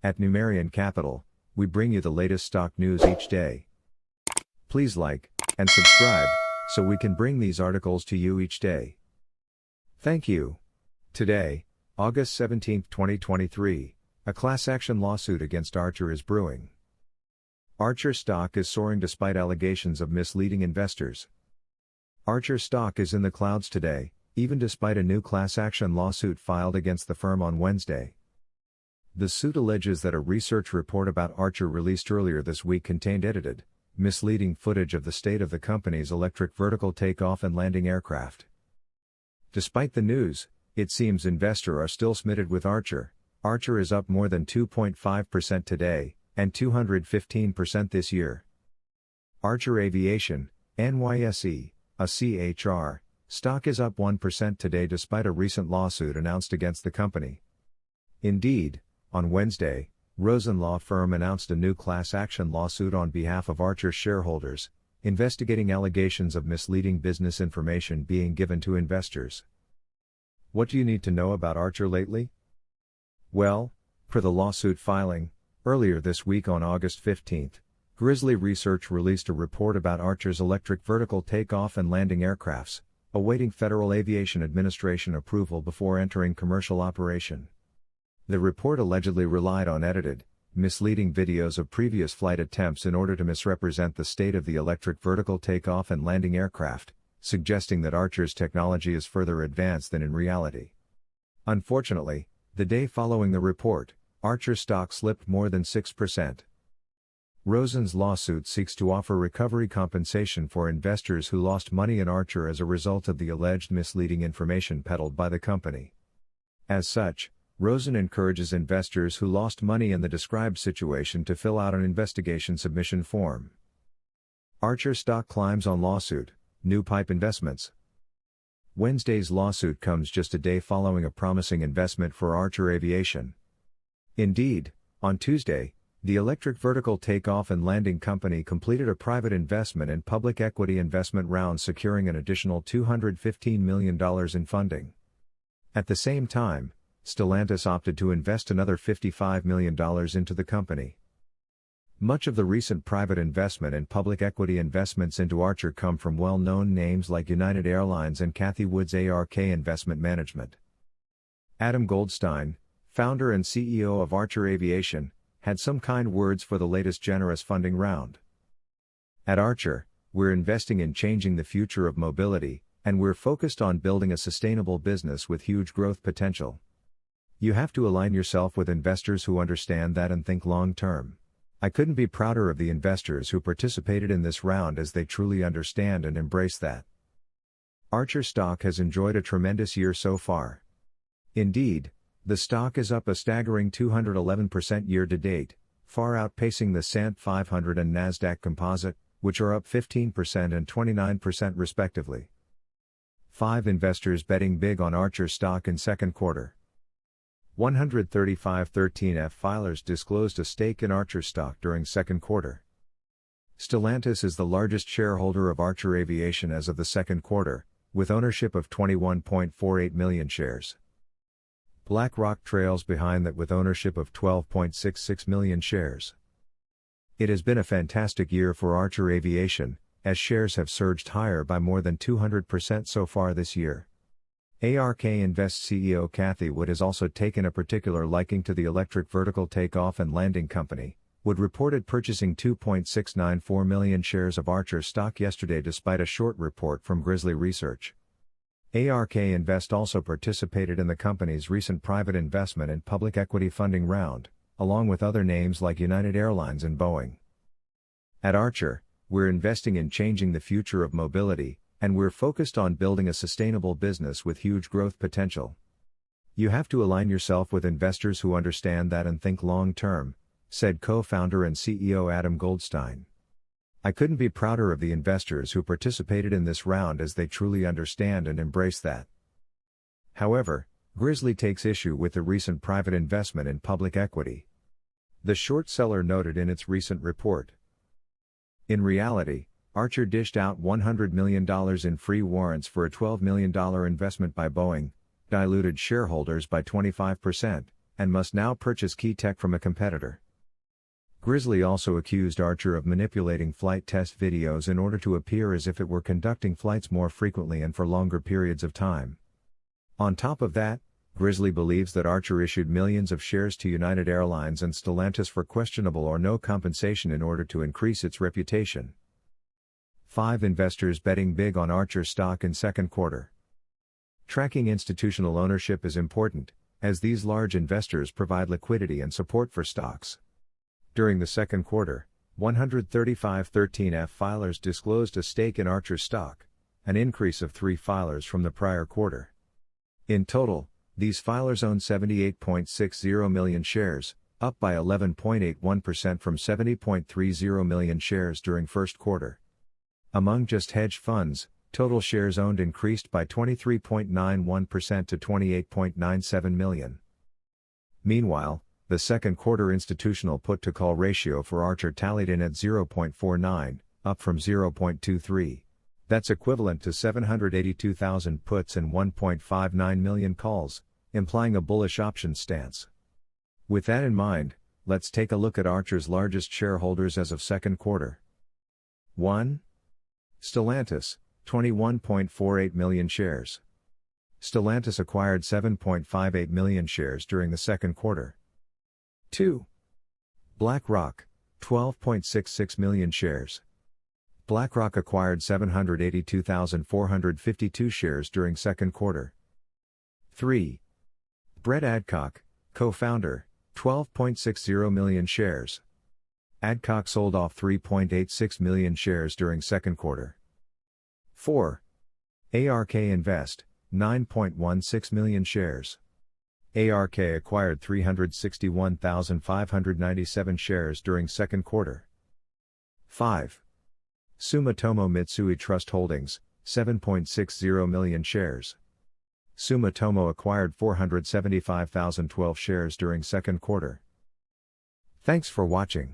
At Numerian Capital, we bring you the latest stock news each day. Please like and subscribe so we can bring these articles to you each day. Thank you. Today, August 17, 2023, a class action lawsuit against ACHR is brewing. ACHR stock is soaring despite allegations of misleading investors. ACHR stock is in the clouds today, even despite a new class action lawsuit filed against the firm on Wednesday. The suit alleges that a research report about ACHR released earlier this week contained edited, misleading footage of the state of the company's electric vertical takeoff and landing aircraft. Despite the news, it seems investors are still smitted with ACHR. ACHR is up more than 2.5% today, and 215% this year. ACHR Aviation, NYSE, ACHR, stock is up 1% today despite a recent lawsuit announced against the company. Indeed, on Wednesday, Rosen law firm announced a new class action lawsuit on behalf of ACHR shareholders, investigating allegations of misleading business information being given to investors. What do you need to know about ACHR lately? Well, per the lawsuit filing, earlier this week on August 15, Grizzly Research released a report about ACHR's electric vertical takeoff and landing aircrafts, awaiting Federal Aviation Administration approval before entering commercial operation. The report allegedly relied on edited, misleading videos of previous flight attempts in order to misrepresent the state of the electric vertical takeoff and landing aircraft, suggesting that ACHR's technology is further advanced than in reality. Unfortunately, the day following the report, ACHR stock slipped more than 6%. Rosen's lawsuit seeks to offer recovery compensation for investors who lost money in ACHR as a result of the alleged misleading information peddled by the company. As such, Rosen encourages investors who lost money in the described situation to fill out an investigation submission form. ACHR stock climbs on lawsuit, new pipe investments. Wednesday's lawsuit comes just a day following a promising investment for ACHR Aviation. Indeed, on Tuesday, the electric vertical takeoff and landing company completed a private investment and public equity investment round securing an additional $215 million in funding. At the same time, Stellantis opted to invest another $55 million into the company. Much of the recent private investment and public equity investments into ACHR come from well-known names like United Airlines and Cathie Wood's ARK Investment Management. Adam Goldstein, founder and CEO of ACHR Aviation, had some kind words for the latest generous funding round. At ACHR, we're investing in changing the future of mobility, and we're focused on building a sustainable business with huge growth potential. You have to align yourself with investors who understand that and think long-term. I couldn't be prouder of the investors who participated in this round as they truly understand and embrace that. ACHR stock has enjoyed a tremendous year so far. Indeed, the stock is up a staggering 211% year-to-date, far outpacing the S&P 500 and Nasdaq Composite, which are up 15% and 29% respectively. 5 investors betting big on ACHR stock in second quarter. 13513F filers disclosed a stake in ACHR stock during second quarter. Stellantis is the largest shareholder of ACHR Aviation as of the second quarter, with ownership of 21.48 million shares. BlackRock trails behind that with ownership of 12.66 million shares. It has been a fantastic year for ACHR Aviation, as shares have surged higher by more than 200% so far this year. ARK Invest CEO Cathie Wood has also taken a particular liking to the electric vertical takeoff and landing company. Wood reported purchasing 2.694 million shares of ACHR stock yesterday despite a short report from Grizzly Research. ARK Invest also participated in the company's recent private investment and public equity funding round, along with other names like United Airlines and Boeing. At ACHR, we're investing in changing the future of mobility, and we're focused on building a sustainable business with huge growth potential. You have to align yourself with investors who understand that and think long-term, said co-founder and CEO Adam Goldstein. I couldn't be prouder of the investors who participated in this round as they truly understand and embrace that. However, Grizzly takes issue with the recent private investment in public equity. The short seller noted in its recent report. In reality, ACHR dished out $100 million in free warrants for a $12 million investment by Boeing, diluted shareholders by 25%, and must now purchase key tech from a competitor. Grizzly also accused ACHR of manipulating flight test videos in order to appear as if it were conducting flights more frequently and for longer periods of time. On top of that, Grizzly believes that ACHR issued millions of shares to United Airlines and Stellantis for questionable or no compensation in order to increase its reputation. 5 investors betting big on ACHR stock in second quarter. Tracking institutional ownership is important, as these large investors provide liquidity and support for stocks. During the second quarter, 135 13F filers disclosed a stake in ACHR stock, an increase of 3 filers from the prior quarter. In total, these filers own 78.60 million shares, up by 11.81% from 70.30 million shares during first quarter. Among just hedge funds, total shares owned increased by 23.91% to 28.97 million. Meanwhile, the second quarter institutional put-to-call ratio for ACHR tallied in at 0.49, up from 0.23. That's equivalent to 782,000 puts and 1.59 million calls, implying a bullish option stance. With that in mind, let's take a look at ACHR's largest shareholders as of second quarter. 1. Stellantis, 21.48 million shares. Stellantis acquired 7.58 million shares during the second quarter. 2. BlackRock, 12.66 million shares. BlackRock acquired 782,452 shares during second quarter. 3. Brett Adcock, co-founder, 12.60 million shares. Adcock sold off 3.86 million shares during second quarter. 4. ARK Invest, 9.16 million shares. ARK acquired 361,597 shares during second quarter. 5. Sumitomo Mitsui Trust Holdings, 7.60 million shares. Sumitomo acquired 475,012 shares during second quarter. Thanks for watching.